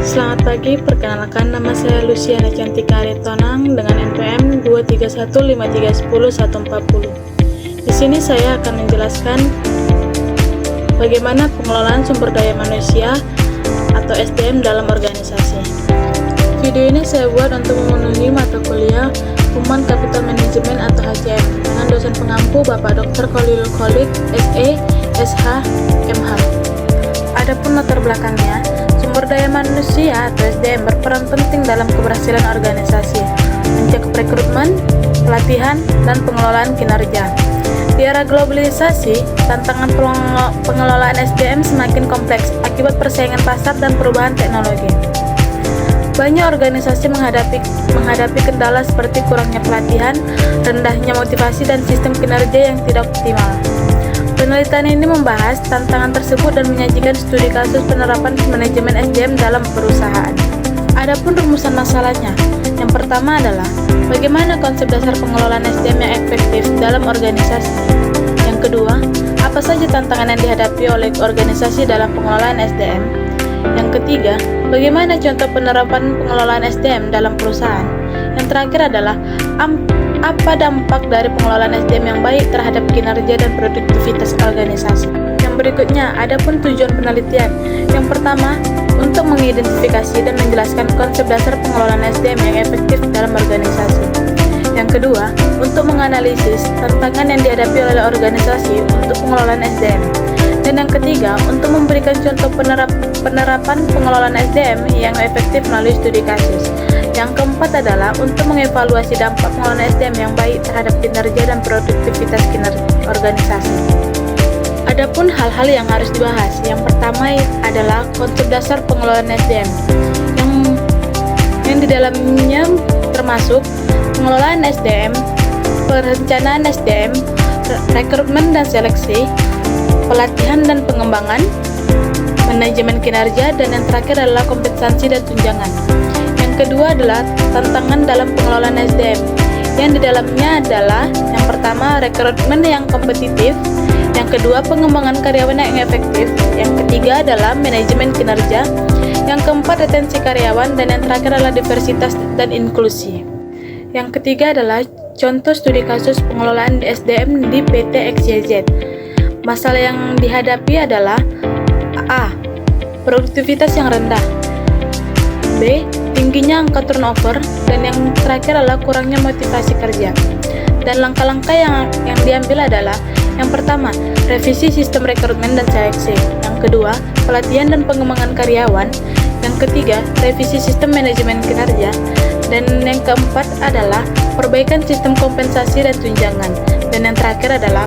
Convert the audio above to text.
Selamat pagi, perkenalkan nama saya Luciana Cantika Aritonang dengan NPM 2315310-140. Di sini saya akan menjelaskan bagaimana pengelolaan sumber daya manusia atau SDM dalam organisasi. Video ini saya buat untuk memenuhi mata kuliah Human Capital Management atau HCM dengan dosen pengampu Bapak Dr. Khalilul Khalid, SE, SH, MH. Adapun latar belakangnya, sumber daya manusia atau SDM berperan penting dalam keberhasilan organisasi, mencakup rekrutmen, pelatihan, dan pengelolaan kinerja. Di era globalisasi, tantangan pengelolaan SDM semakin kompleks akibat persaingan pasar dan perubahan teknologi. Banyak organisasi menghadapi kendala seperti kurangnya pelatihan, rendahnya motivasi, dan sistem kinerja yang tidak optimal. Penelitian ini membahas tantangan tersebut dan menyajikan studi kasus penerapan manajemen SDM dalam perusahaan. Adapun rumusan masalahnya, yang pertama adalah bagaimana konsep dasar pengelolaan SDM yang efektif dalam organisasi. Yang kedua, apa saja tantangan yang dihadapi oleh organisasi dalam pengelolaan SDM. Yang ketiga, bagaimana contoh penerapan pengelolaan SDM dalam perusahaan. Yang terakhir adalah apa dampak dari pengelolaan SDM yang baik terhadap kinerja dan produktivitas organisasi. Yang berikutnya, adapun tujuan penelitian. Yang pertama, untuk mengidentifikasi dan menjelaskan konsep dasar pengelolaan SDM yang efektif dalam organisasi. Yang kedua, untuk menganalisis tantangan yang dihadapi oleh organisasi untuk pengelolaan SDM. Dan yang ketiga, untuk memberikan contoh penerapan pengelolaan SDM yang efektif melalui studi kasus. Yang keempat adalah untuk mengevaluasi dampak pengelolaan SDM yang baik terhadap kinerja dan produktivitas organisasi. Adapun hal-hal yang harus dibahas, yang pertama adalah konsep dasar pengelolaan SDM, yang di dalamnya termasuk pengelolaan SDM, perencanaan SDM, rekrutmen dan seleksi, pelatihan dan pengembangan, manajemen kinerja, dan yang terakhir adalah kompensasi dan tunjangan. Yang kedua adalah tantangan dalam pengelolaan SDM, yang di dalamnya adalah yang pertama rekrutmen yang kompetitif, yang kedua pengembangan karyawan yang efektif, yang ketiga adalah manajemen kinerja, yang keempat retensi karyawan, dan yang terakhir adalah diversitas dan inklusi. Yang ketiga adalah contoh studi kasus pengelolaan SDM di PT XYZ. Masalah yang dihadapi adalah A. Produktivitas yang rendah, B. Tingginya angka turnover, dan yang terakhir adalah kurangnya motivasi kerja. Dan langkah-langkah yang diambil adalah yang pertama, revisi sistem rekrutmen dan seleksi. Yang kedua, pelatihan dan pengembangan karyawan. Yang ketiga, revisi sistem manajemen kinerja. Dan yang keempat adalah perbaikan sistem kompensasi dan tunjangan. Dan yang terakhir adalah